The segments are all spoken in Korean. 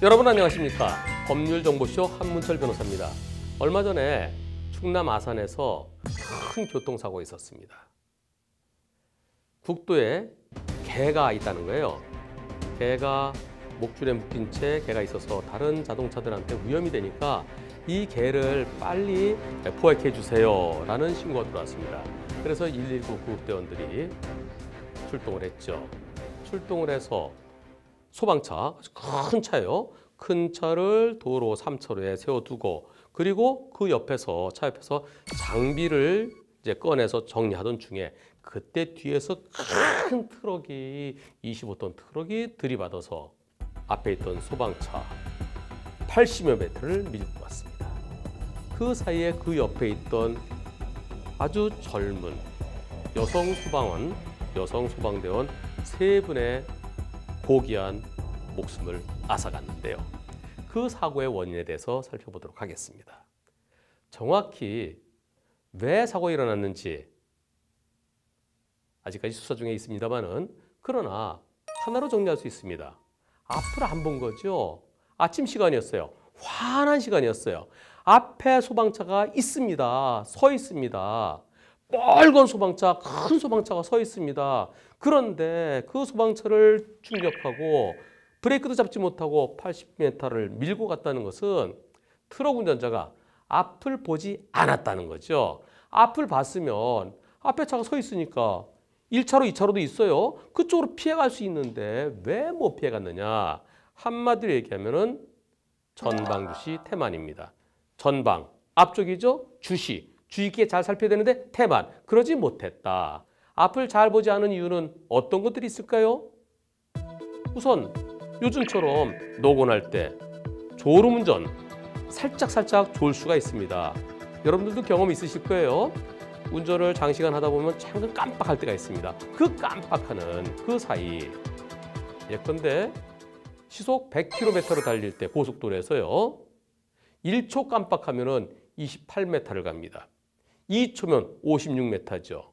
여러분 안녕하십니까? 법률정보쇼 한문철 변호사입니다. 얼마 전에 충남 아산에서 큰 교통사고가 있었습니다. 국도에 개가 있다는 거예요. 개가 목줄에 묶인 채 개가 있어서 다른 자동차들한테 위험이 되니까 이 개를 빨리 포획해 주세요 라는 신고가 들어왔습니다. 그래서 119 구급대원들이 출동을 했죠. 출동을 해서 소방차, 큰 차예요. 큰 차를 도로 3차로에 세워두고 그리고 그 옆에서 차 옆에서 장비를 이제 꺼내서 정리하던 중에 그때 뒤에서 큰 트럭이 25톤 트럭이 들이받아서 앞에 있던 소방차 80여 미터를 밀고 갔습니다. 그 사이에 그 옆에 있던 아주 젊은 여성 소방원, 여성 소방대원 3분의 고귀한 목숨을 앗아갔는데요. 그 사고의 원인에 대해서 살펴보도록 하겠습니다. 정확히 왜 사고가 일어났는지 아직까지 수사 중에 있습니다만은 그러나 하나로 정리할 수 있습니다. 앞을 안 본 거죠. 아침 시간이었어요. 환한 시간이었어요. 앞에 소방차가 있습니다. 서 있습니다. 빨간 소방차, 큰 소방차가 서 있습니다. 그런데 그 소방차를 충격하고 브레이크도 잡지 못하고 80m를 밀고 갔다는 것은 트럭 운전자가 앞을 보지 않았다는 거죠. 앞을 봤으면 앞에 차가 서 있으니까 1차로, 2차로도 있어요. 그쪽으로 피해갈 수 있는데 왜 못 피해갔느냐. 한마디로 얘기하면은 전방주시 태만입니다. 전방, 앞쪽이죠. 주시. 주의 깊게 잘 살펴야 되는데 태만, 그러지 못했다. 앞을 잘 보지 않은 이유는 어떤 것들이 있을까요? 우선 요즘처럼 노곤할 때 졸음운전 살짝 졸 수가 있습니다. 여러분들도 경험 있으실 거예요. 운전을 장시간 하다 보면 잠깐 깜빡할 때가 있습니다. 그 깜빡하는 그 사이 예컨대 시속 100km로 달릴 때 고속도로에서요. 1초 깜빡하면은 28m를 갑니다. 2초면 56m죠.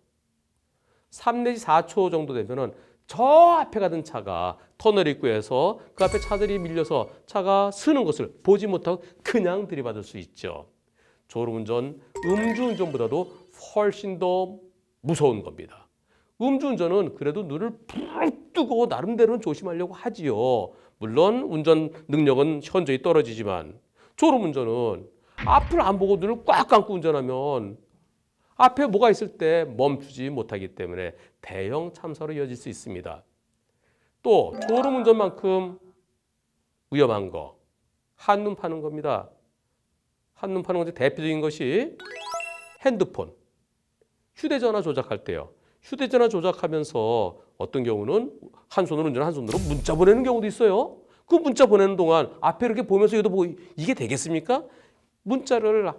3 내지 4초 정도 되면은 저 앞에 가던 차가 터널 입구에서 그 앞에 차들이 밀려서 차가 쓰는 것을 보지 못하고 그냥 들이받을 수 있죠. 졸음운전, 음주운전보다도 훨씬 더 무서운 겁니다. 음주운전은 그래도 눈을 푹 뜨고 나름대로는 조심하려고 하지요. 물론 운전 능력은 현저히 떨어지지만 졸음운전은 앞을 안 보고 눈을 꽉 감고 운전하면 앞에 뭐가 있을 때 멈추지 못하기 때문에 대형 참사로 이어질 수 있습니다. 또 졸음운전만큼 위험한 거 한눈 파는 겁니다. 한눈 파는 것의 대표적인 것이 핸드폰, 휴대전화 조작할 때요. 휴대전화 조작하면서 어떤 경우는 한 손으로 운전, 한 손으로 문자 보내는 경우도 있어요. 그 문자 보내는 동안 앞에 이렇게 보면서 이것도 보고 이게 되겠습니까? 문자를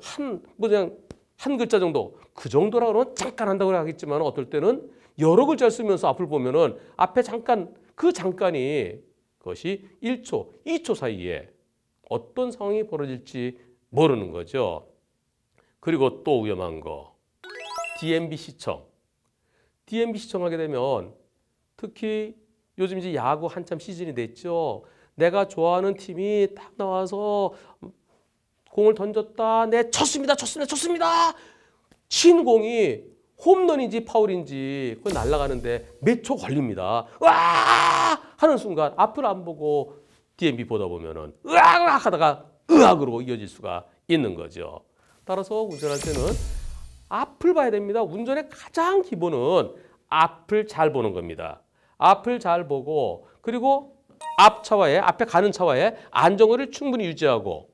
그냥 한 글자 정도, 그 정도라 그러면 잠깐 한다고 하겠지만 어떨 때는 여러 글자를 쓰면서 앞을 보면은 앞에 잠깐, 그 잠깐이 그것이 1초, 2초 사이에 어떤 상황이 벌어질지 모르는 거죠. 그리고 또 위험한 거, DMB 시청. DMB 시청하게 되면 특히 요즘 이제 야구 한참 시즌이 됐죠. 내가 좋아하는 팀이 딱 나와서 공을 던졌다. 네, 쳤습니다. 친 공이 홈런인지 파울인지 그거 날아가는데 몇 초 걸립니다. 으아! 하는 순간 앞을 안 보고 DMB 보다 보면은 으악 하다가 으악으로 이어질 수가 있는 거죠. 따라서 운전할 때는 앞을 봐야 됩니다. 운전의 가장 기본은 앞을 잘 보는 겁니다. 앞을 잘 보고 그리고 앞에 가는 차와의 안전거리를 충분히 유지하고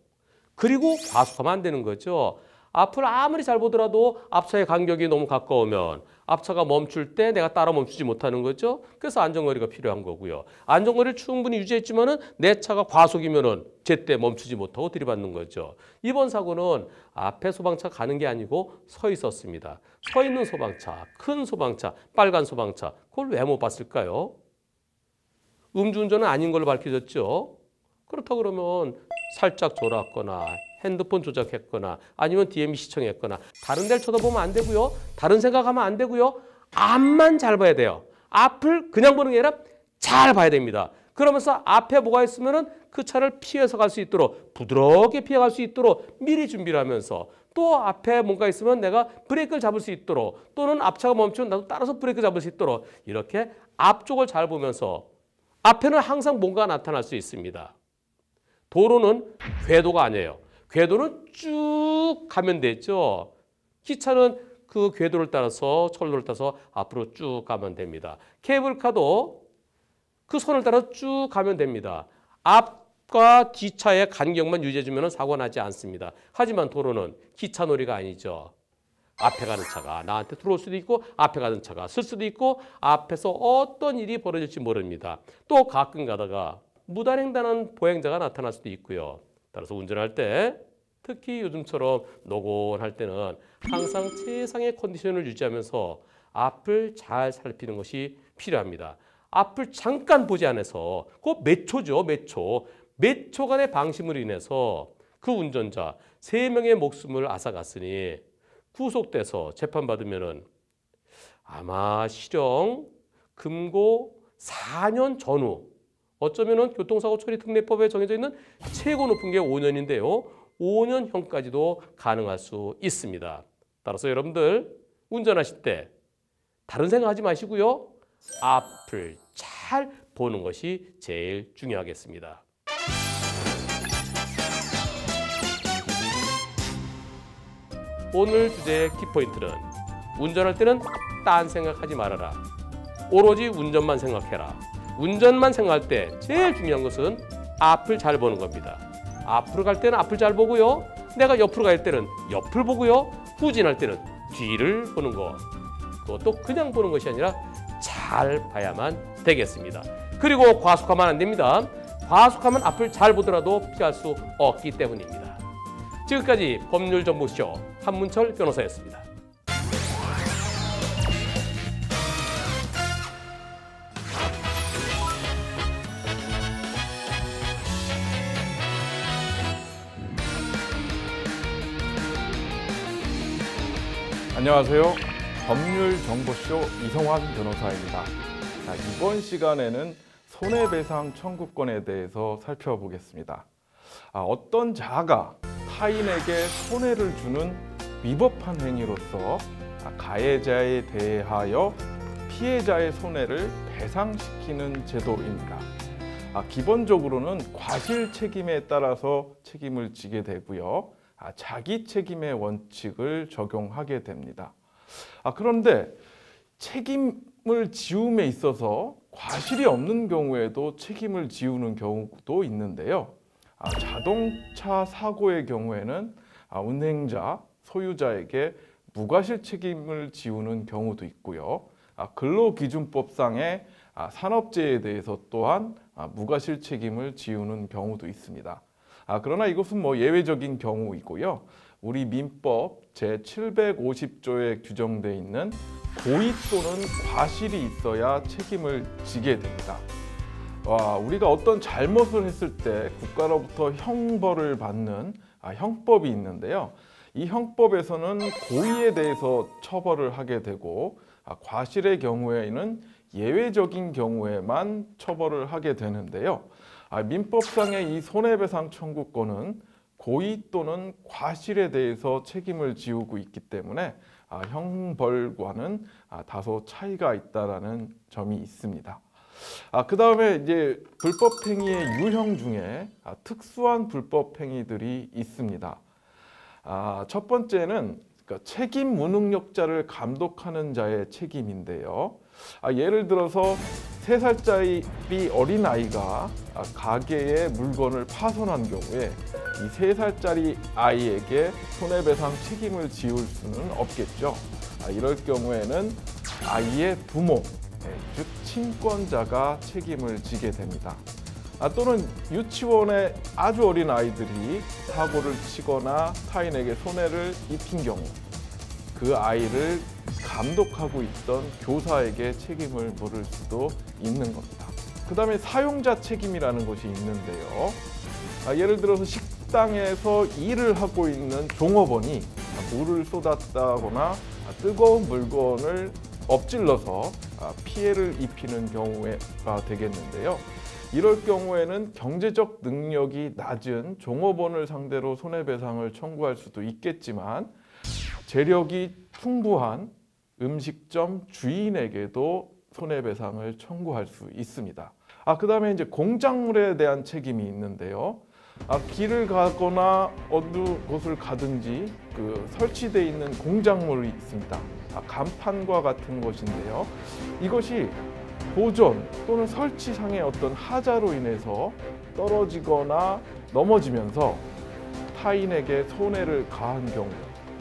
그리고 과속하면 안 되는 거죠. 앞을 아무리 잘 보더라도 앞차의 간격이 너무 가까우면 앞차가 멈출 때 내가 따라 멈추지 못하는 거죠. 그래서 안전거리가 필요한 거고요. 안전거리를 충분히 유지했지만은 내 차가 과속이면은 제때 멈추지 못하고 들이받는 거죠. 이번 사고는 앞에 소방차 가는 게 아니고 서 있었습니다. 서 있는 소방차, 큰 소방차, 빨간 소방차, 그걸 왜 못 봤을까요? 음주운전은 아닌 걸로 밝혀졌죠. 그렇다고 그러면 살짝 졸았거나 핸드폰 조작했거나 아니면 DMB 시청했거나 다른 데를 쳐다보면 안 되고요. 다른 생각하면 안 되고요. 앞만 잘 봐야 돼요. 앞을 그냥 보는 게 아니라 잘 봐야 됩니다. 그러면서 앞에 뭐가 있으면은 그 차를 피해서 갈 수 있도록 부드럽게 피해갈 수 있도록 미리 준비를 하면서 또 앞에 뭔가 있으면 내가 브레이크를 잡을 수 있도록 또는 앞차가 멈추면 나도 따라서 브레이크 잡을 수 있도록 이렇게 앞쪽을 잘 보면서 앞에는 항상 뭔가 나타날 수 있습니다. 도로는 궤도가 아니에요. 궤도는 쭉 가면 되죠. 기차는 그 궤도를 따라서 철로를 따라서 앞으로 쭉 가면 됩니다. 케이블카도 그 선을 따라 쭉 가면 됩니다. 앞과 뒷차의 간격만 유지해주면 사고가 나지 않습니다. 하지만 도로는 기차놀이가 아니죠. 앞에 가는 차가 나한테 들어올 수도 있고 앞에 가는 차가 쓸 수도 있고 앞에서 어떤 일이 벌어질지 모릅니다. 또 가끔 가다가 무단횡단하는 보행자가 나타날 수도 있고요. 따라서 운전할 때 특히 요즘처럼 노곤할 때는 항상 최상의 컨디션을 유지하면서 앞을 잘 살피는 것이 필요합니다. 앞을 잠깐 보지 않아서 그 몇 초죠, 몇 초간의 방심으로 인해서 그 운전자 3명의 목숨을 앗아갔으니 구속돼서 재판받으면은 아마 실형, 금고 4년 전후 어쩌면은 교통사고 처리 특례법에 정해져 있는 최고 높은 게 5년인데요. 5년형까지도 가능할 수 있습니다. 따라서 여러분들 운전하실 때 다른 생각하지 마시고요. 앞을 잘 보는 것이 제일 중요하겠습니다. 오늘 주제의 키포인트는 운전할 때는 딴 생각하지 말아라. 오로지 운전만 생각해라. 운전만 생각할 때 제일 중요한 것은 앞을 잘 보는 겁니다. 앞으로 갈 때는 앞을 잘 보고요. 내가 옆으로 갈 때는 옆을 보고요. 후진할 때는 뒤를 보는 것. 그것도 그냥 보는 것이 아니라 잘 봐야만 되겠습니다. 그리고 과속하면 안 됩니다. 과속하면 앞을 잘 보더라도 피할 수 없기 때문입니다. 지금까지 법률정보쇼 한문철 변호사였습니다. 안녕하세요. 법률정보쇼 이성환 변호사입니다. 자, 이번 시간에는 손해배상 청구권에 대해서 살펴보겠습니다. 어떤 자가 타인에게 손해를 주는 위법한 행위로서 가해자에 대하여 피해자의 손해를 배상시키는 제도입니다. 기본적으로는 과실 책임에 따라서 책임을 지게 되고요. 자기 책임의 원칙을 적용하게 됩니다. 그런데 책임을 지움에 있어서 과실이 없는 경우에도 책임을 지우는 경우도 있는데요. 자동차 사고의 경우에는 운행자, 소유자에게 무과실 책임을 지우는 경우도 있고요. 근로기준법상의 산업재해에 대해서 또한 무과실 책임을 지우는 경우도 있습니다. 그러나 이것은 예외적인 경우이고요. 우리 민법 제750조에 규정되어 있는 고의 또는 과실이 있어야 책임을 지게 됩니다. 우리가 어떤 잘못을 했을 때 국가로부터 형벌을 받는 형법이 있는데요. 이 형법에서는 고의에 대해서 처벌을 하게 되고 과실의 경우에는 예외적인 경우에만 처벌을 하게 되는데요. 민법상의 이 손해배상 청구권은 고의 또는 과실에 대해서 책임을 지우고 있기 때문에 형벌과는 다소 차이가 있다라는 점이 있습니다. 그 다음에 이제 불법행위의 유형 중에 특수한 불법행위들이 있습니다. 첫 번째는 책임 무능력자를 감독하는 자의 책임인데요. 예를 들어서 3살짜리 어린아이가 가게의 물건을 파손한 경우에 이 3살짜리 아이에게 손해배상 책임을 지울 수는 없겠죠. 이럴 경우에는 아이의 부모, 즉 친권자가 책임을 지게 됩니다. 또는 유치원의 아주 어린 아이들이 사고를 치거나 타인에게 손해를 입힌 경우 그 아이를 감독하고 있던 교사에게 책임을 물을 수도 있는 겁니다. 그 다음에 사용자 책임이라는 것이 있는데요. 예를 들어서 식당에서 일을 하고 있는 종업원이 물을 쏟았다거나 뜨거운 물건을 엎질러서 피해를 입히는 경우가 되겠는데요. 이럴 경우에는 경제적 능력이 낮은 종업원을 상대로 손해배상을 청구할 수도 있겠지만 재력이 풍부한 음식점 주인에게도 손해배상을 청구할 수 있습니다. 그다음에 이제 공작물에 대한 책임이 있는데요. 길을 가거나 어느 곳을 가든지 설치되어 있는 공작물이 있습니다. 간판과 같은 것인데요. 이것이 보존 또는 설치상의 어떤 하자로 인해서 떨어지거나 넘어지면서 타인에게 손해를 가한 경우,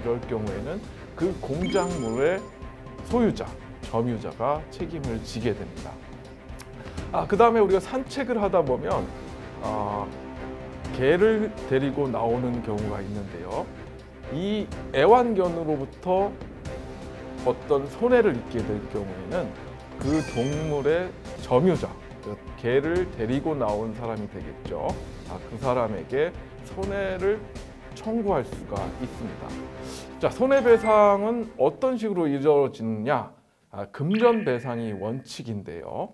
이럴 경우에는 그 공작물의 소유자, 점유자가 책임을 지게 됩니다. 그 다음에 우리가 산책을 하다 보면 개를 데리고 나오는 경우가 있는데요. 이 애완견으로부터 어떤 손해를 입게 될 경우에는 그 동물의 점유자, 개를 데리고 나온 사람이 되겠죠. 그 사람에게 손해를 청구할 수가 있습니다. 자, 손해배상은 어떤 식으로 이루어지느냐? 금전배상이 원칙인데요.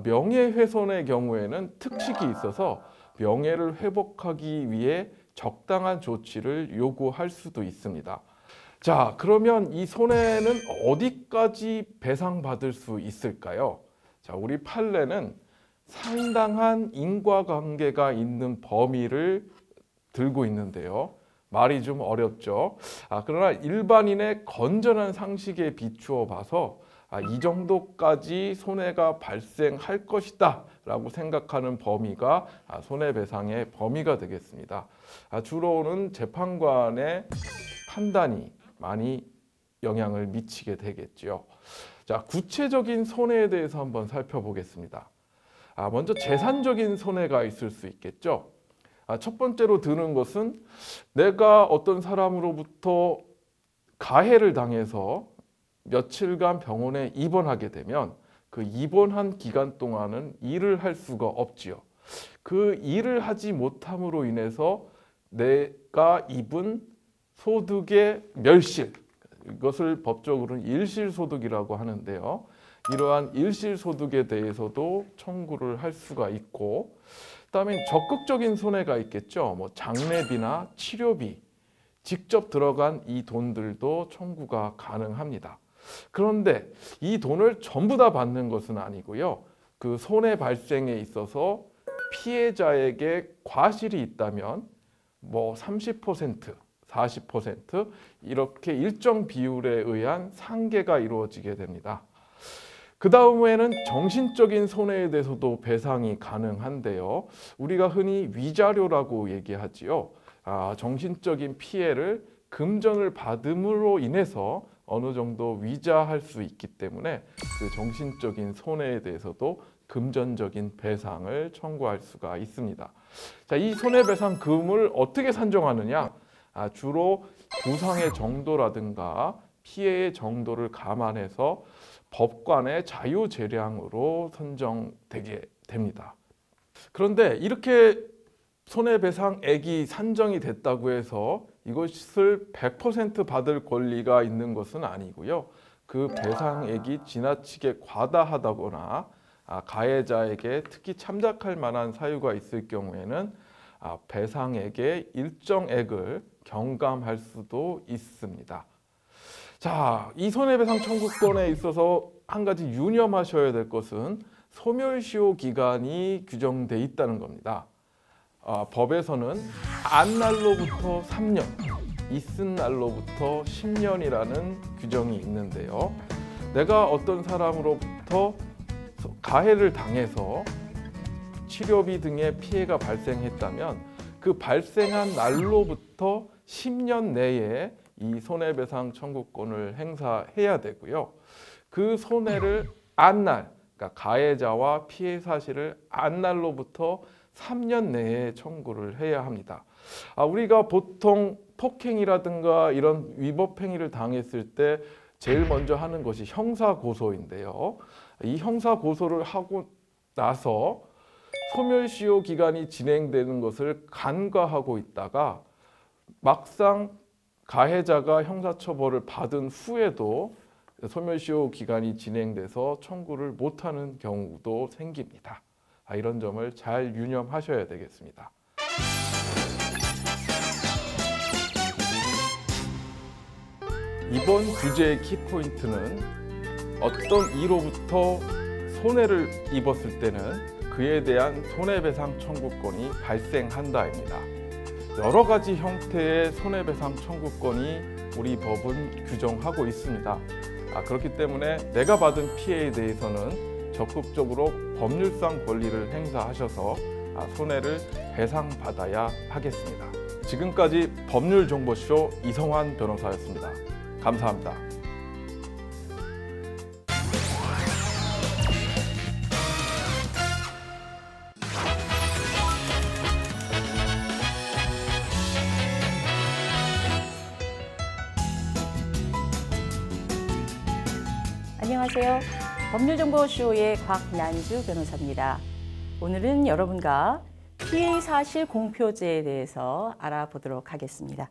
명예훼손의 경우에는 특식이 있어서 명예를 회복하기 위해 적당한 조치를 요구할 수도 있습니다. 자, 그러면 이 손해는 어디까지 배상받을 수 있을까요? 자, 우리 판례는 상당한 인과관계가 있는 범위를 들고 있는데요. 말이 좀 어렵죠. 그러나 일반인의 건전한 상식에 비추어 봐서 이 정도까지 손해가 발생할 것이다 라고 생각하는 범위가 손해배상의 범위가 되겠습니다. 주로는 재판관의 판단이 많이 영향을 미치게 되겠죠. 자, 구체적인 손해에 대해서 한번 살펴보겠습니다. 먼저 재산적인 손해가 있을 수 있겠죠. 첫 번째로 드는 것은 내가 어떤 사람으로부터 가해를 당해서 며칠간 병원에 입원하게 되면 그 입원한 기간 동안은 일을 할 수가 없지요. 그 일을 하지 못함으로 인해서 내가 입은 소득의 멸실, 이것을 법적으로는 일실소득이라고 하는데요. 이러한 일실소득에 대해서도 청구를 할 수가 있고, 그다음에 적극적인 손해가 있겠죠. 장례비나 치료비, 직접 들어간 이 돈들도 청구가 가능합니다. 그런데 이 돈을 전부 다 받는 것은 아니고요. 그 손해 발생에 있어서 피해자에게 과실이 있다면 30%, 40% 이렇게 일정 비율에 의한 상계가 이루어지게 됩니다. 그 다음에는 정신적인 손해에 대해서도 배상이 가능한데요. 우리가 흔히 위자료라고 얘기하지요. 정신적인 피해를 금전을 받음으로 인해서 어느 정도 위자할 수 있기 때문에 그 정신적인 손해에 대해서도 금전적인 배상을 청구할 수가 있습니다. 자, 이 손해배상금을 어떻게 산정하느냐? 주로 부상의 정도라든가 피해의 정도를 감안해서 법관의 자유재량으로 선정되게 됩니다. 그런데 이렇게 손해배상액이 산정이 됐다고 해서 이것을 100% 받을 권리가 있는 것은 아니고요. 그 배상액이 지나치게 과다하다거나 가해자에게 특히 참작할 만한 사유가 있을 경우에는 배상액의 일정액을 경감할 수도 있습니다. 자, 이 손해배상 청구권에 있어서 한 가지 유념하셔야 될 것은 소멸시효 기간이 규정되어 있다는 겁니다. 법에서는 안 날로부터 3년, 있은 날로부터 10년이라는 규정이 있는데요. 내가 어떤 사람으로부터 가해를 당해서 치료비 등의 피해가 발생했다면 그 발생한 날로부터 10년 내에 이 손해배상 청구권을 행사해야 되고요. 그 손해를 안날, 그러니까 가해자와 피해 사실을 안날로부터 3년 내에 청구를 해야 합니다. 우리가 보통 폭행이라든가 이런 위법행위를 당했을 때 제일 먼저 하는 것이 형사고소인데요. 이 형사고소를 하고 나서 소멸시효 기간이 진행되는 것을 간과하고 있다가 막상 가해자가 형사처벌을 받은 후에도 소멸시효 기간이 진행돼서 청구를 못하는 경우도 생깁니다. 이런 점을 잘 유념하셔야 되겠습니다. 이번 주제의 키포인트는 어떤 이로부터 손해를 입었을 때는 그에 대한 손해배상 청구권이 발생한다입니다. 여러 가지 형태의 손해배상 청구권이 우리 법은 규정하고 있습니다. 그렇기 때문에 내가 받은 피해에 대해서는 적극적으로 법률상 권리를 행사하셔서 손해를 배상받아야 하겠습니다. 지금까지 법률정보쇼 이성환 변호사였습니다. 감사합니다. 안녕하세요. 법률정보쇼의 곽난주 변호사입니다. 오늘은 여러분과 피해사실 공표제에 대해서 알아보도록 하겠습니다.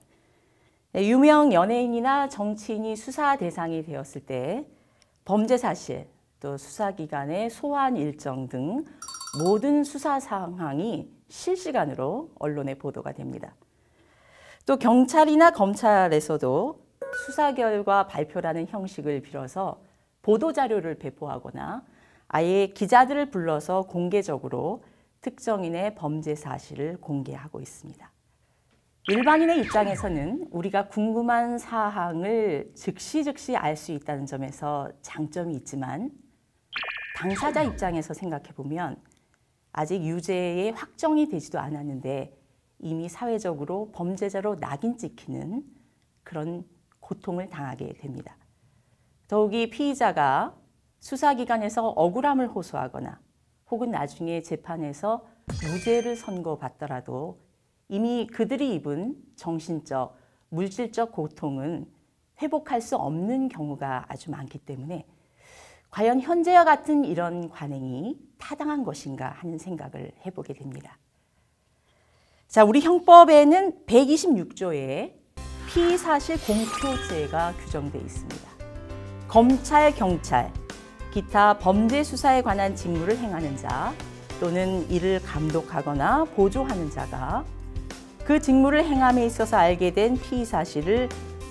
유명 연예인이나 정치인이 수사 대상이 되었을 때 범죄 사실, 또 수사기관의 소환 일정 등 모든 수사 상황이 실시간으로 언론에 보도가 됩니다. 또 경찰이나 검찰에서도 수사 결과 발표라는 형식을 빌어서 보도자료를 배포하거나 아예 기자들을 불러서 공개적으로 특정인의 범죄 사실을 공개하고 있습니다. 일반인의 입장에서는 우리가 궁금한 사항을 즉시 알 수 있다는 점에서 장점이 있지만 당사자 입장에서 생각해 보면 아직 유죄에 확정이 되지도 않았는데 이미 사회적으로 범죄자로 낙인 찍히는 그런 고통을 당하게 됩니다. 더욱이 피의자가 수사기관에서 억울함을 호소하거나 혹은 나중에 재판에서 무죄를 선고받더라도 이미 그들이 입은 정신적, 물질적 고통은 회복할 수 없는 경우가 아주 많기 때문에 과연 현재와 같은 이런 관행이 타당한 것인가 하는 생각을 해보게 됩니다. 자, 우리 형법에는 126조에 피의사실 공표제가 규정되어 있습니다. 검찰, 경찰, 기타 범죄 수사에 관한 직무를 행하는 자 또는 이를 감독하거나 보조하는 자가 그 직무를 행함에 있어서 알게 된 피의 사실을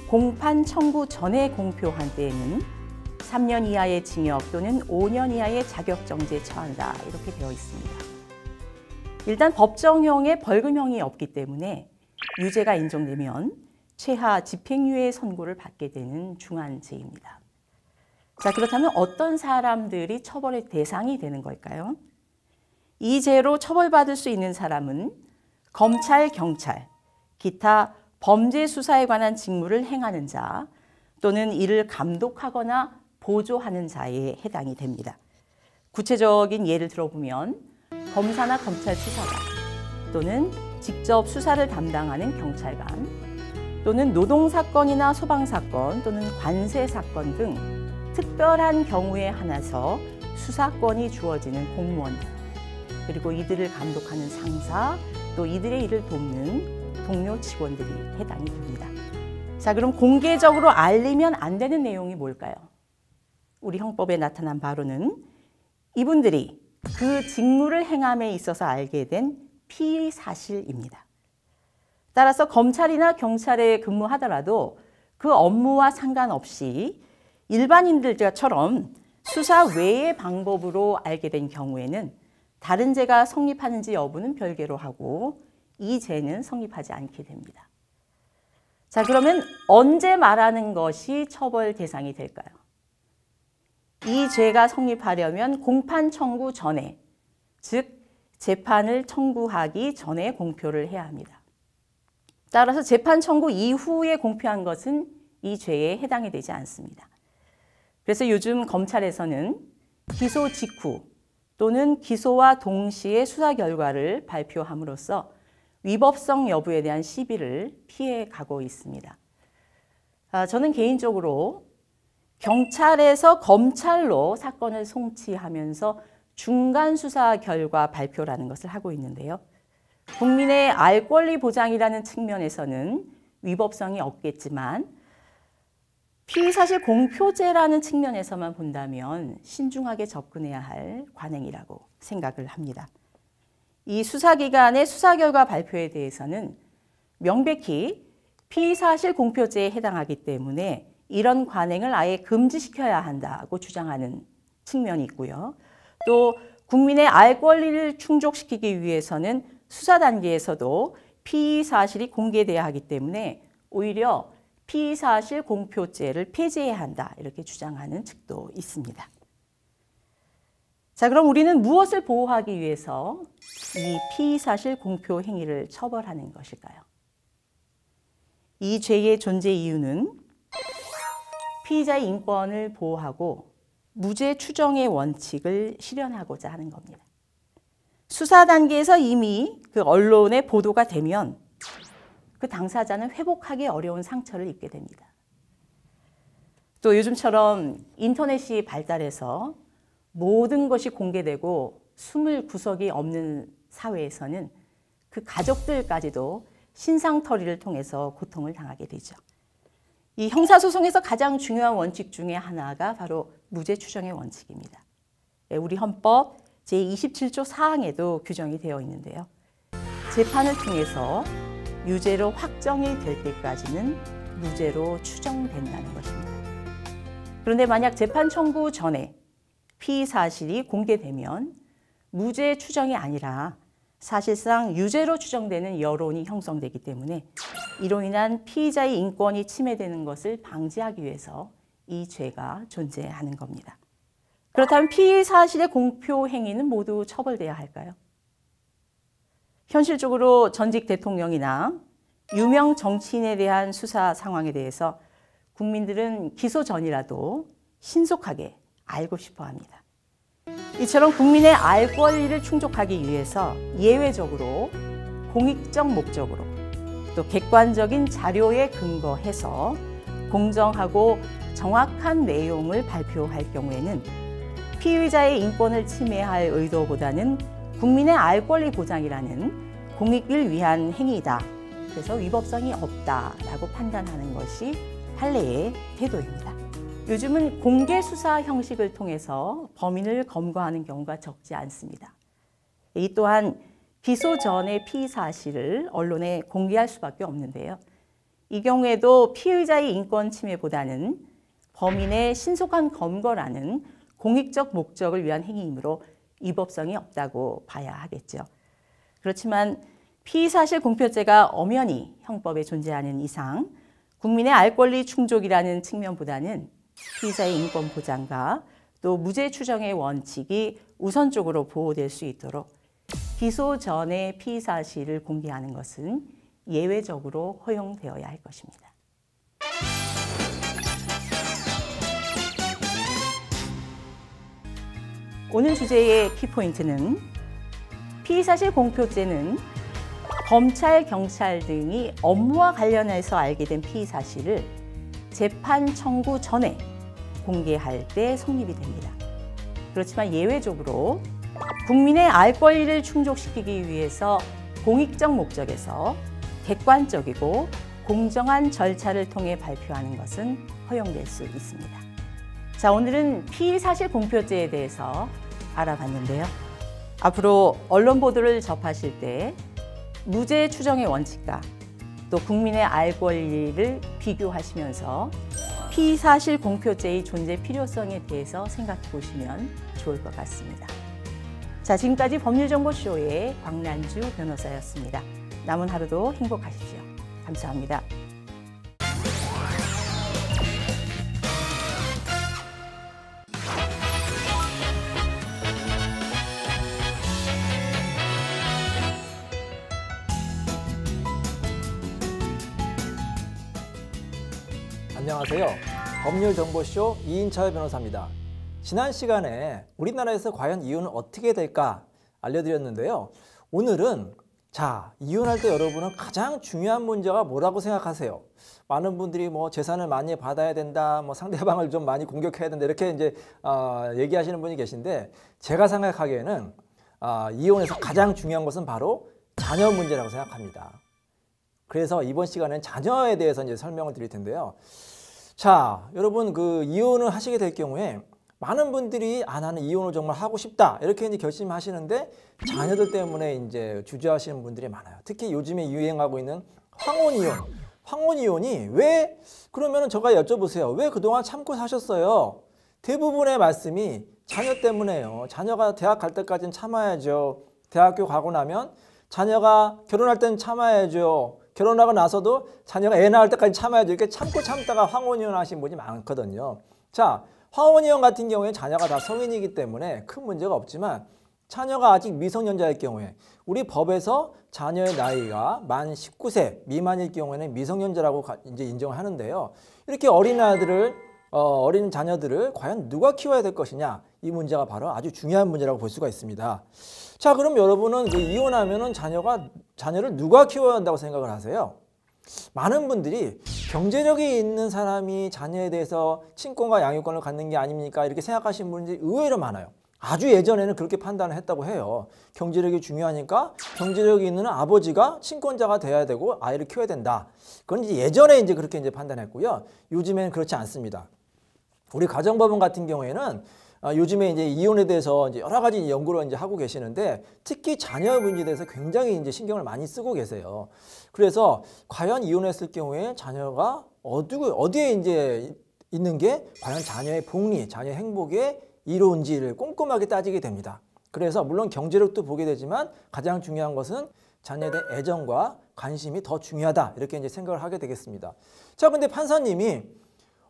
공판 청구 전에 공표한 때에는 3년 이하의 징역 또는 5년 이하의 자격정지에 처한다 이렇게 되어 있습니다. 일단 법정형에 벌금형이 없기 때문에 유죄가 인정되면 최하 집행유예 선고를 받게 되는 중한죄입니다. 자, 그렇다면 어떤 사람들이 처벌의 대상이 되는 걸까요? 이 죄로 처벌받을 수 있는 사람은 검찰, 경찰, 기타 범죄 수사에 관한 직무를 행하는 자 또는 이를 감독하거나 보조하는 자에 해당이 됩니다. 구체적인 예를 들어보면 검사나 검찰 수사관 또는 직접 수사를 담당하는 경찰관 또는 노동사건이나 소방사건 또는 관세사건 등 특별한 경우에 한해서 수사권이 주어지는 공무원 그리고 이들을 감독하는 상사 또 이들의 일을 돕는 동료 직원들이 해당이 됩니다. 자, 그럼 공개적으로 알리면 안 되는 내용이 뭘까요? 우리 형법에 나타난 바로는 이분들이 그 직무를 행함에 있어서 알게 된 피의 사실입니다. 따라서 검찰이나 경찰에 근무하더라도 그 업무와 상관없이 일반인들처럼 수사 외의 방법으로 알게 된 경우에는 다른 죄가 성립하는지 여부는 별개로 하고 이 죄는 성립하지 않게 됩니다. 자, 그러면 언제 말하는 것이 처벌 대상이 될까요? 이 죄가 성립하려면 공판 청구 전에, 즉 재판을 청구하기 전에 공표를 해야 합니다. 따라서 재판 청구 이후에 공표한 것은 이 죄에 해당이 되지 않습니다. 그래서 요즘 검찰에서는 기소 직후 또는 기소와 동시에 수사 결과를 발표함으로써 위법성 여부에 대한 시비를 피해가고 있습니다. 저는 개인적으로 경찰에서 검찰로 사건을 송치하면서 중간 수사 결과 발표라는 것을 하고 있는데요. 국민의 알 권리 보장이라는 측면에서는 위법성이 없겠지만 피의사실 공표제라는 측면에서만 본다면 신중하게 접근해야 할 관행이라고 생각을 합니다. 이 수사기관의 수사 결과 발표에 대해서는 명백히 피의사실 공표죄에 해당하기 때문에 이런 관행을 아예 금지시켜야 한다고 주장하는 측면이 있고요. 또 국민의 알 권리를 충족시키기 위해서는 수사 단계에서도 피의사실이 공개돼야 하기 때문에 오히려 피의사실 공표죄를 폐지해야 한다 이렇게 주장하는 측도 있습니다. 자, 그럼 우리는 무엇을 보호하기 위해서 이 피의사실 공표 행위를 처벌하는 것일까요? 이 죄의 존재 이유는 피의자의 인권을 보호하고 무죄 추정의 원칙을 실현하고자 하는 겁니다. 수사 단계에서 이미 그 언론에 보도가 되면 그 당사자는 회복하기 어려운 상처를 입게 됩니다. 또 요즘처럼 인터넷이 발달해서 모든 것이 공개되고 숨을 구석이 없는 사회에서는 그 가족들까지도 신상털이를 통해서 고통을 당하게 되죠. 이 형사소송에서 가장 중요한 원칙 중에 하나가 바로 무죄 추정의 원칙입니다. 우리 헌법 제27조 4항에도 규정이 되어 있는데요. 재판을 통해서 유죄로 확정이 될 때까지는 무죄로 추정된다는 것입니다. 그런데 만약 재판 청구 전에 피의 사실이 공개되면 무죄 추정이 아니라 사실상 유죄로 추정되는 여론이 형성되기 때문에 이로 인한 피의자의 인권이 침해되는 것을 방지하기 위해서 이 죄가 존재하는 겁니다. 그렇다면 피의 사실의 공표 행위는 모두 처벌돼야 할까요? 현실적으로 전직 대통령이나 유명 정치인에 대한 수사 상황에 대해서 국민들은 기소 전이라도 신속하게 알고 싶어 합니다. 이처럼 국민의 알 권리를 충족하기 위해서 예외적으로 공익적 목적으로 또 객관적인 자료에 근거해서 공정하고 정확한 내용을 발표할 경우에는 피의자의 인권을 침해할 의도보다는 국민의 알 권리 보장이라는 공익을 위한 행위이다. 그래서 위법성이 없다라고 판단하는 것이 판례의 태도입니다. 요즘은 공개 수사 형식을 통해서 범인을 검거하는 경우가 적지 않습니다. 이 또한 기소 전의 피의 사실을 언론에 공개할 수밖에 없는데요. 이 경우에도 피의자의 인권 침해보다는 범인의 신속한 검거라는 공익적 목적을 위한 행위이므로 위법성이 없다고 봐야 하겠죠. 그렇지만 피의사실 공표죄가 엄연히 형법에 존재하는 이상 국민의 알 권리 충족이라는 측면보다는 피의자의 인권 보장과 또 무죄 추정의 원칙이 우선적으로 보호될 수 있도록 기소 전에 피의 사실을 공개하는 것은 예외적으로 허용되어야 할 것입니다. 오늘 주제의 키포인트는 피의사실 공표죄는 검찰, 경찰 등이 업무와 관련해서 알게 된 피의 사실을 재판 청구 전에 공개할 때 성립이 됩니다. 그렇지만 예외적으로 국민의 알 권리를 충족시키기 위해서 공익적 목적에서 객관적이고 공정한 절차를 통해 발표하는 것은 허용될 수 있습니다. 자, 오늘은 피의사실 공표죄에 대해서 알아봤는데요. 앞으로 언론 보도를 접하실 때 무죄 추정의 원칙과 또 국민의 알 권리를 비교하시면서 피의사실 공표죄의 존재 필요성에 대해서 생각해 보시면 좋을 것 같습니다. 자, 지금까지 법률정보쇼의 광란주 변호사였습니다. 남은 하루도 행복하십시오. 감사합니다. 안녕하세요. 법률정보쇼 이인철 변호사입니다. 지난 시간에 우리나라에서 과연 이혼은 어떻게 될까 알려드렸는데요. 오늘은 이혼할 때 여러분은 가장 중요한 문제가 뭐라고 생각하세요? 많은 분들이 재산을 많이 받아야 된다, 상대방을 좀 많이 공격해야 된다 이렇게 이제 얘기하시는 분이 계신데 제가 생각하기에는 이혼에서 가장 중요한 것은 바로 자녀 문제라고 생각합니다. 그래서 이번 시간에는 자녀에 대해서 이제 설명을 드릴 텐데요. 자, 여러분 이혼을 하시게 될 경우에 많은 분들이 나는 이혼을 정말 하고 싶다 이렇게 이제 결심하시는데 자녀들 때문에 이제 주저하시는 분들이 많아요. 특히 요즘에 유행하고 있는 황혼이혼. 황혼이혼이 왜 그러면은 제가 여쭤보세요. 왜 그동안 참고 사셨어요? 대부분의 말씀이 자녀 때문에요. 자녀가 대학 갈 때까지는 참아야죠. 대학교 가고 나면 자녀가 결혼할 때는 참아야죠. 결혼하고 나서도 자녀가 애 낳을 때까지 참아야죠. 이렇게 참고 참다가 황혼이혼 하신 분이 많거든요. 자, 황혼이혼 같은 경우에 자녀가 다 성인이기 때문에 큰 문제가 없지만 자녀가 아직 미성년자일 경우에 우리 법에서 자녀의 나이가 만 19세 미만일 경우에는 미성년자라고 이제 인정을 하는데요. 이렇게 어린 자녀들을 과연 누가 키워야 될 것이냐, 이 문제가 바로 아주 중요한 문제라고 볼 수가 있습니다. 자, 그럼 여러분은 이혼하면은 자녀를 누가 키워야 한다고 생각을 하세요? 많은 분들이 경제력이 있는 사람이 자녀에 대해서 친권과 양육권을 갖는 게 아닙니까? 이렇게 생각하시는 분들이 의외로 많아요. 아주 예전에는 그렇게 판단을 했다고 해요. 경제력이 중요하니까 경제력이 있는 아버지가 친권자가 돼야 되고 아이를 키워야 된다. 그건 이제 예전에 이제 그렇게 이제 판단했고요. 요즘에는 그렇지 않습니다. 우리 가정법원 같은 경우에는 요즘에 이제 이혼에 대해서 이제 여러 가지 연구를 이제 하고 계시는데 특히 자녀 문제에 대해서 굉장히 이제 신경을 많이 쓰고 계세요. 그래서 과연 이혼했을 경우에 자녀가 어디에 이제 있는 게 과연 자녀의 복리, 자녀의 행복에 이로운지를 꼼꼼하게 따지게 됩니다. 그래서 물론 경제력도 보게 되지만 가장 중요한 것은 자녀에 대한 애정과 관심이 더 중요하다. 이렇게 이제 생각을 하게 되겠습니다. 자, 근데 판사님이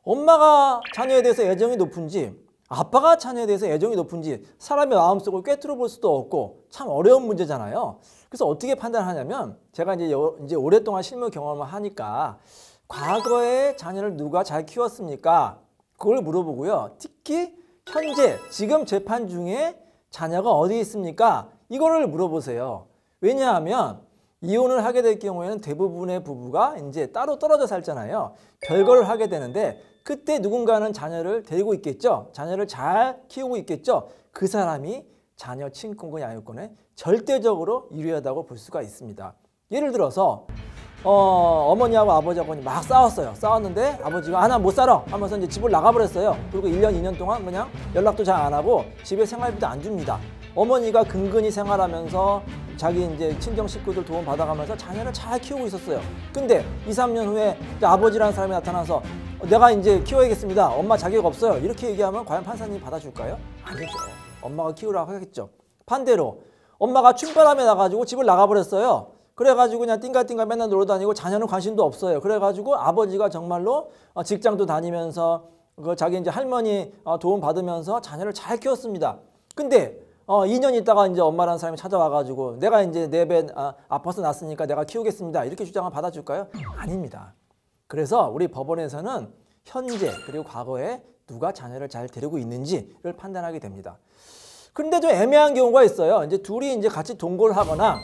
엄마가 자녀에 대해서 애정이 높은지 아빠가 자녀에 대해서 애정이 높은지 사람의 마음속을 꿰뚫어 볼 수도 없고 참 어려운 문제잖아요. 그래서 어떻게 판단하냐면 제가 이제 오랫동안 실무 경험을 하니까 과거에 자녀를 누가 잘 키웠습니까? 그걸 물어보고요. 특히 현재 지금 재판 중에 자녀가 어디 있습니까? 이거를 물어보세요. 왜냐하면 이혼을 하게 될 경우에는 대부분의 부부가 이제 따로 떨어져 살잖아요. 별거를 하게 되는데 그때 누군가는 자녀를 데리고 있겠죠. 자녀를 잘 키우고 있겠죠. 그 사람이 자녀 친권과 양육권에 절대적으로 유리하다고 볼 수가 있습니다. 예를 들어서 어머니하고 아버지하고 막 싸웠어요. 싸웠는데 아버지가 나 못 살아 하면서 이제 집을 나가버렸어요. 그리고 1년, 2년 동안 그냥 연락도 잘 안 하고 집에 생활비도 안 줍니다. 어머니가 근근히 생활하면서 자기 이제 친정 식구들 도움 받아가면서 자녀를 잘 키우고 있었어요. 근데 2, 3년 후에 아버지라는 사람이 나타나서 내가 이제 키워야겠습니다. 엄마 자격 없어요. 이렇게 얘기하면 과연 판사님이 받아줄까요? 아니죠. 엄마가 키우라고 하겠죠. 반대로 엄마가 춤바람에 나가지고 집을 나가버렸어요. 그래가지고 그냥 띵가띵가 맨날 놀러 다니고 자녀는 관심도 없어요. 그래가지고 아버지가 정말로 직장도 다니면서 자기 이제 할머니 도움 받으면서 자녀를 잘 키웠습니다. 근데 2년 있다가 이제 엄마라는 사람이 찾아와가지고 내가 이제 내 배 아파서 났으니까 내가 키우겠습니다. 이렇게 주장을 받아줄까요? 아닙니다. 그래서 우리 법원에서는 현재 그리고 과거에 누가 자녀를 잘 데리고 있는지를 판단하게 됩니다. 그런데 좀 애매한 경우가 있어요. 이제 둘이 이제 같이 동거를 하거나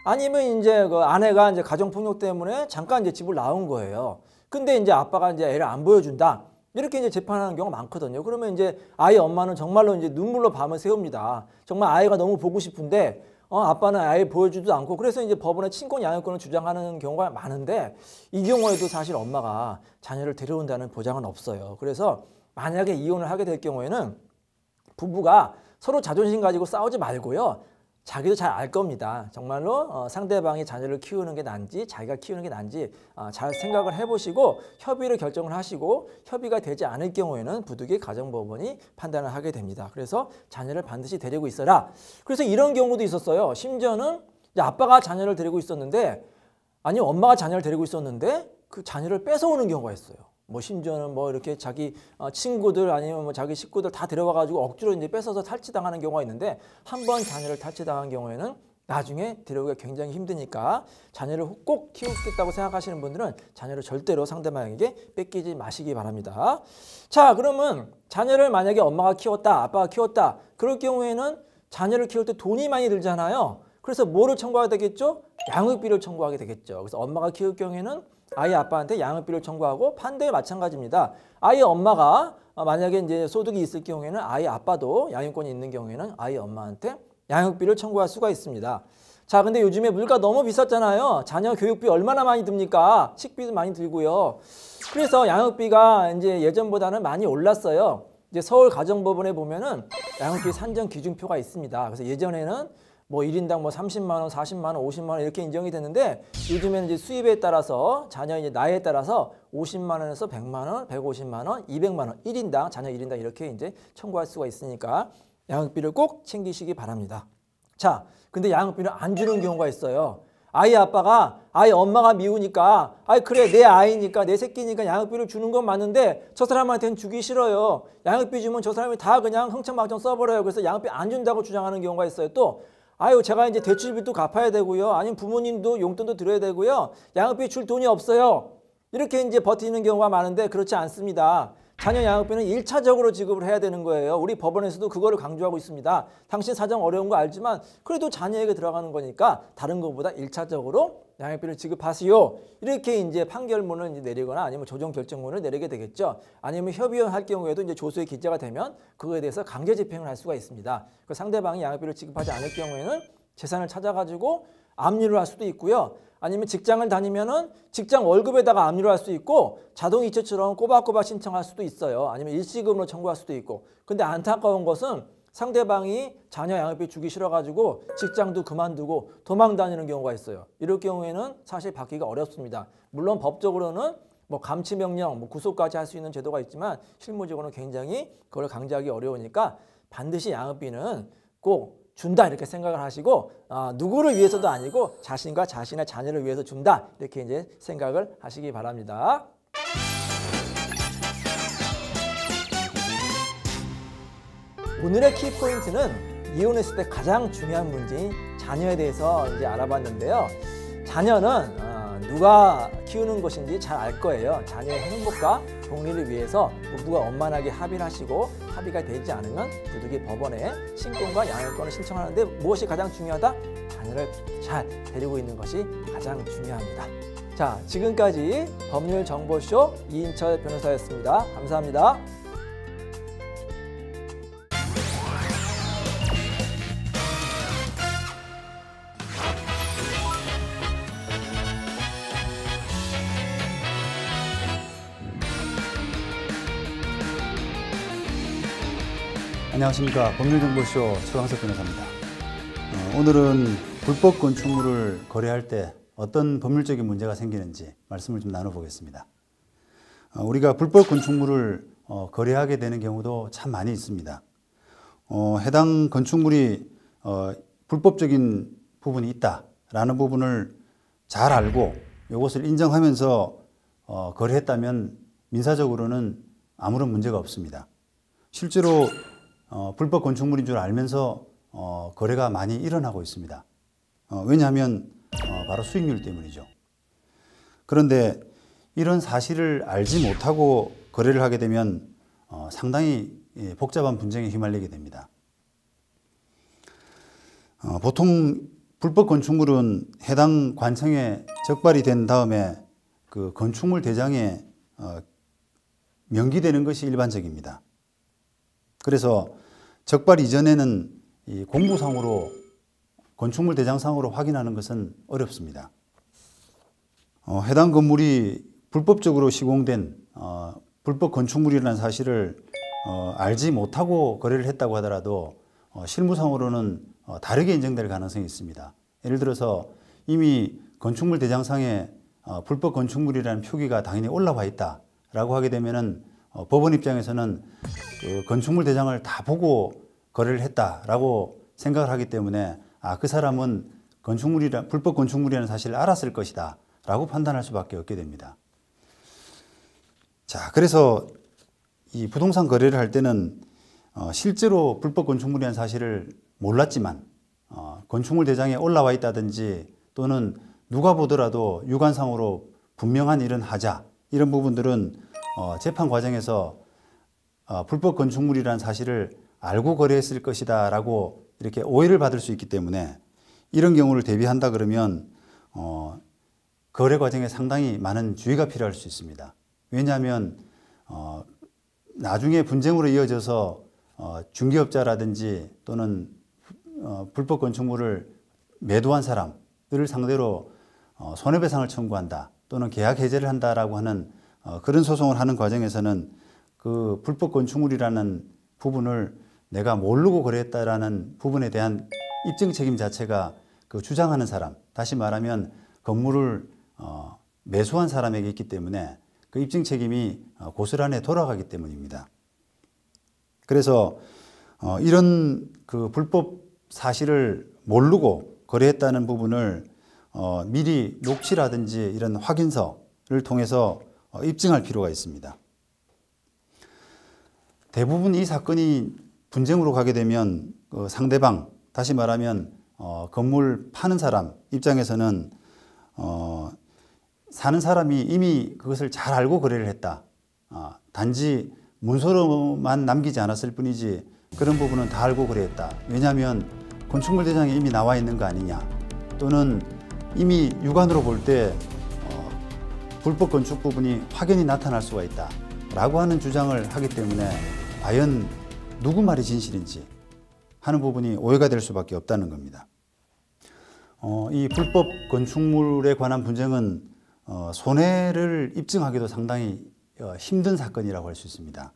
아니면 이제 그 아내가 이제 가정폭력 때문에 잠깐 이제 집을 나온 거예요. 근데 이제 아빠가 이제 애를 안 보여준다. 이렇게 이제 재판하는 경우가 많거든요. 그러면 이제 아이 엄마는 정말로 이제 눈물로 밤을 새웁니다. 정말 아이가 너무 보고 싶은데 아빠는 아이 보여주지도 않고 그래서 이제 법원에 친권 양육권을 주장하는 경우가 많은데 이 경우에도 사실 엄마가 자녀를 데려온다는 보장은 없어요. 그래서 만약에 이혼을 하게 될 경우에는 부부가 서로 자존심 가지고 싸우지 말고요. 자기도 잘 알 겁니다. 정말로 상대방이 자녀를 키우는 게 난지 자기가 키우는 게 난지 잘 생각을 해보시고 협의를 결정을 하시고 협의가 되지 않을 경우에는 부득이 가정법원이 판단을 하게 됩니다. 그래서 자녀를 반드시 데리고 있어라. 그래서 이런 경우도 있었어요. 심지어는 이제 아빠가 자녀를 데리고 있었는데 아니 엄마가 자녀를 데리고 있었는데 그 자녀를 뺏어오는 경우가 있어요. 뭐 심지어는 뭐 이렇게 자기 친구들 아니면 뭐 자기 식구들 다 데려와가지고 억지로 이제 뺏어서 탈취당하는 경우가 있는데 한 번 자녀를 탈취당한 경우에는 나중에 데려오기가 굉장히 힘드니까 자녀를 꼭 키우겠다고 생각하시는 분들은 자녀를 절대로 상대방에게 뺏기지 마시기 바랍니다. 자, 그러면 자녀를 만약에 엄마가 키웠다, 아빠가 키웠다. 그럴 경우에는 자녀를 키울 때 돈이 많이 들잖아요. 그래서 뭐를 청구하게 되겠죠? 양육비를 청구하게 되겠죠. 그래서 엄마가 키울 경우에는 아이 아빠한테 양육비를 청구하고 반대 마찬가지입니다. 아이 엄마가 만약에 이제 소득이 있을 경우에는 아이 아빠도 양육권이 있는 경우에는 아이 엄마한테 양육비를 청구할 수가 있습니다. 자, 근데 요즘에 물가 너무 비쌌잖아요. 자녀 교육비 얼마나 많이 듭니까? 식비도 많이 들고요. 그래서 양육비가 이제 예전보다는 많이 올랐어요. 이제 서울가정법원에 보면은 양육비 산정 기준표가 있습니다. 그래서 예전에는 뭐 1인당 뭐 30만 원, 40만 원, 50만 원 이렇게 인정이 됐는데 요즘에는 이제 수입에 따라서 자녀 이제 나이에 따라서 50만 원에서 100만 원, 150만 원, 200만 원, 1인당 자녀 1인당 이렇게 이제 청구할 수가 있으니까 양육비를 꼭 챙기시기 바랍니다. 자, 근데 양육비를 안 주는 경우가 있어요. 아이 아빠가 아이 엄마가 미우니까 아이 그래 내 아이니까 내 새끼니까 양육비를 주는 건 맞는데 저 사람한테는 주기 싫어요. 양육비 주면 저 사람이 다 그냥 흥청망청 써버려요. 그래서 양육비 안 준다고 주장하는 경우가 있어요. 또 아유 제가 이제 대출비도 갚아야 되고요. 아니면 부모님도 용돈도 드려야 되고요. 양육비 줄 돈이 없어요. 이렇게 이제 버티는 경우가 많은데 그렇지 않습니다. 자녀 양육비는 1차적으로 지급을 해야 되는 거예요. 우리 법원에서도 그거를 강조하고 있습니다. 당신 사정 어려운 거 알지만 그래도 자녀에게 들어가는 거니까 다른 것보다 1차적으로 양육비를 지급하시오. 이렇게 이제 판결문을 이제 내리거나 아니면 조정 결정문을 내리게 되겠죠. 아니면 협의원 할 경우에도 이제 조소에 기재가 되면 그거에 대해서 강제 집행을 할 수가 있습니다. 그 상대방이 양육비를 지급하지 않을 경우에는 재산을 찾아가지고 압류를 할 수도 있고요. 아니면 직장을 다니면은 직장 월급에다가 압류를 할 수 있고 자동이체처럼 꼬박꼬박 신청할 수도 있어요. 아니면 일시금으로 청구할 수도 있고. 근데 안타까운 것은 상대방이 자녀 양육비 주기 싫어가지고 직장도 그만두고 도망 다니는 경우가 있어요. 이럴 경우에는 사실 받기가 어렵습니다. 물론 법적으로는 뭐 감치명령, 뭐 구속까지 할 수 있는 제도가 있지만 실무적으로는 굉장히 그걸 강제하기 어려우니까 반드시 양육비는 꼭 준다 이렇게 생각을 하시고 누구를 위해서도 아니고 자신과 자신의 자녀를 위해서 준다 이렇게 이제 생각을 하시기 바랍니다. 오늘의 키포인트는 이혼했을 때 가장 중요한 문제인 자녀에 대해서 이제 알아봤는데요. 자녀는 누가 키우는 것인지 잘 알 거예요. 자녀의 행복과 복리를 위해서 부부가 원만하게 합의를 하시고 합의가 되지 않으면 부득이 법원에 신권과 양육권을 신청하는데 무엇이 가장 중요하다? 자녀를 잘 데리고 있는 것이 가장 중요합니다. 자, 지금까지 법률정보쇼 이인철 변호사였습니다. 감사합니다. 안녕하십니까. 법률정보쇼 최광석 변호사입니다. 오늘은 불법 건축물을 거래할 때 어떤 법률적인 문제가 생기는지 말씀을 좀 나눠보겠습니다. 우리가 불법 건축물을 거래하게 되는 경우도 참 많이 있습니다. 해당 건축물이 불법적인 부분이 있다라는 부분을 잘 알고 이것을 인정하면서 거래했다면 민사적으로는 아무런 문제가 없습니다. 실제로 불법 건축물인 줄 알면서 거래가 많이 일어나고 있습니다. 왜냐하면 바로 수익률 때문이죠. 그런데 이런 사실을 알지 못하고 거래를 하게 되면 상당히 복잡한 분쟁에 휘말리게 됩니다. 보통 불법 건축물은 해당 관청에 적발이 된 다음에 그 건축물 대장에 명기되는 것이 일반적입니다. 그래서 적발 이전에는 이 공무상으로 건축물 대장상으로 확인하는 것은 어렵습니다. 해당 건물이 불법적으로 시공된 불법 건축물이라는 사실을 알지 못하고 거래를 했다고 하더라도 실무상으로는 다르게 인정될 가능성이 있습니다. 예를 들어서 이미 건축물 대장상에 불법 건축물이라는 표기가 당연히 올라와 있다라고 하게 되면은 법원 입장에서는 그 건축물 대장을 다 보고 거래를 했다라고 생각을 하기 때문에 그 사람은 불법 건축물이라는 사실을 알았을 것이다 라고 판단할 수밖에 없게 됩니다. 자, 그래서 이 부동산 거래를 할 때는 실제로 불법 건축물이라는 사실을 몰랐지만 건축물 대장에 올라와 있다든지 또는 누가 보더라도 유관상으로 분명한 이런 하자 이런 부분들은 재판 과정에서 불법 건축물이라는 사실을 알고 거래했을 것이다 라고 이렇게 오해를 받을 수 있기 때문에 이런 경우를 대비한다 그러면 거래 과정에 상당히 많은 주의가 필요할 수 있습니다. 왜냐하면 나중에 분쟁으로 이어져서 중개업자라든지 또는 불법 건축물을 매도한 사람들을 상대로 손해배상을 청구한다 또는 계약 해제를 한다라고 하는 그런 소송을 하는 과정에서는 그 불법 건축물이라는 부분을 내가 모르고 거래했다라는 부분에 대한 입증 책임 자체가 그 주장하는 사람, 다시 말하면 건물을 매수한 사람에게 있기 때문에 그 입증 책임이 고스란히 돌아가기 때문입니다. 그래서 이런 그 불법 사실을 모르고 거래했다는 부분을 미리 녹취라든지 이런 확인서를 통해서 입증할 필요가 있습니다. 대부분 이 사건이 분쟁으로 가게 되면 상대방, 다시 말하면 건물 파는 사람 입장에서는 사는 사람이 이미 그것을 잘 알고 거래를 했다. 단지 문서로만 남기지 않았을 뿐이지 그런 부분은 다 알고 거래했다. 왜냐하면 건축물 대장에 이미 나와 있는 거 아니냐. 또는 이미 육안으로 볼 때 불법 건축 부분이 확연히 나타날 수가 있다. 라고 하는 주장을 하기 때문에 과연 누구 말이 진실인지 하는 부분이 오해가 될 수밖에 없다는 겁니다. 이 불법 건축물에 관한 분쟁은 손해를 입증하기도 상당히 힘든 사건이라고 할 수 있습니다.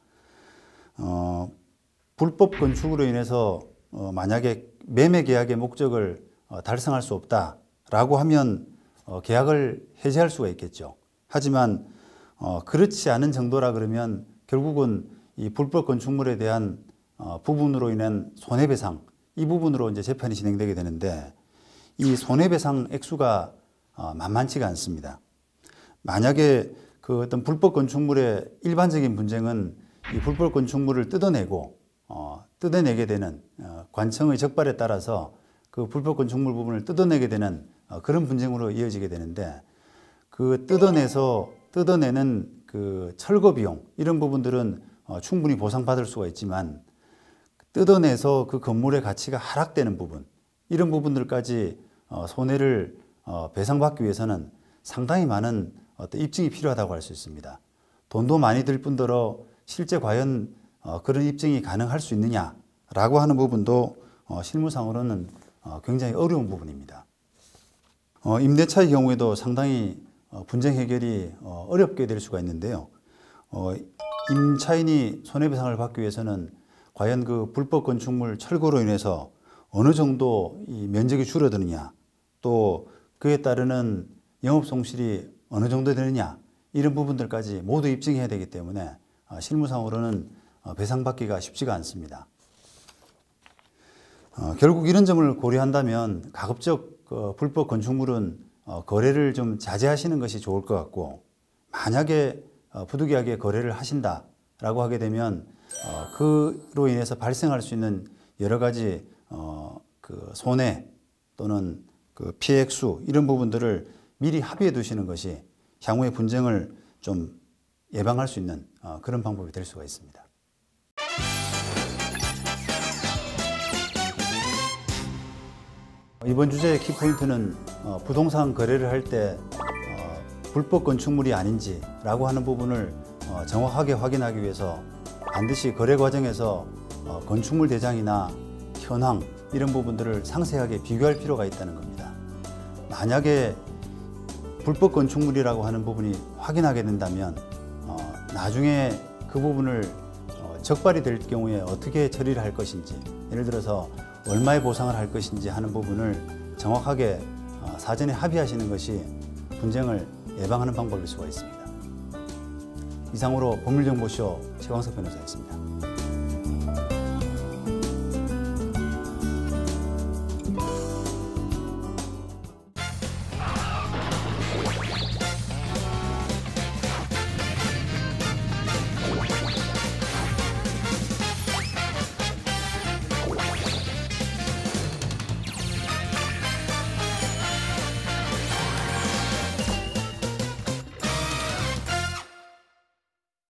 불법 건축으로 인해서 만약에 매매 계약의 목적을 달성할 수 없다라고 하면 계약을 해지할 수가 있겠죠. 하지만 그렇지 않은 정도라 그러면 결국은 이 불법 건축물에 대한 부분으로 인한 손해배상, 이 부분으로 이제 재판이 진행되게 되는데 이 손해배상 액수가 만만치가 않습니다. 만약에 그 어떤 불법 건축물의 일반적인 분쟁은 이 불법 건축물을 뜯어내게 되는 관청의 적발에 따라서 그 불법 건축물 부분을 뜯어내게 되는 그런 분쟁으로 이어지게 되는데 그 뜯어내는 그 철거 비용 이런 부분들은 충분히 보상받을 수가 있지만 뜯어내서 그 건물의 가치가 하락되는 부분 이런 부분들까지 손해를 배상받기 위해서는 상당히 많은 어떤 입증이 필요하다고 할 수 있습니다. 돈도 많이 들 뿐더러 실제 과연 그런 입증이 가능할 수 있느냐라고 하는 부분도 실무상으로는 굉장히 어려운 부분입니다. 임대차의 경우에도 상당히 분쟁 해결이 어렵게 될 수가 있는데요. 임차인이 손해배상을 받기 위해서는 과연 그 불법 건축물 철거로 인해서 어느 정도 이 면적이 줄어드느냐, 또 그에 따르는 영업 손실이 어느 정도 되느냐, 이런 부분들까지 모두 입증해야 되기 때문에 실무상으로는 배상받기가 쉽지가 않습니다. 결국 이런 점을 고려한다면 가급적 불법 건축물은 거래를 좀 자제하시는 것이 좋을 것 같고, 만약에 부득이하게 거래를 하신다라고 하게 되면 그로 인해서 발생할 수 있는 여러 가지 그 손해 또는 그 피해 액수 이런 부분들을 미리 합의해 두시는 것이 향후의 분쟁을 좀 예방할 수 있는 그런 방법이 될 수가 있습니다. 이번 주제의 키포인트는 부동산 거래를 할 때 불법 건축물이 아닌지라고 하는 부분을 정확하게 확인하기 위해서 반드시 거래 과정에서 건축물 대장이나 현황 이런 부분들을 상세하게 비교할 필요가 있다는 겁니다. 만약에 불법 건축물이라고 하는 부분이 확인하게 된다면 나중에 그 부분을 적발이 될 경우에 어떻게 처리를 할 것인지, 예를 들어서 얼마의 보상을 할 것인지 하는 부분을 정확하게 사전에 합의하시는 것이 분쟁을 예방하는 방법일 수가 있습니다. 이상으로 법률정보쇼 최광석 변호사였습니다.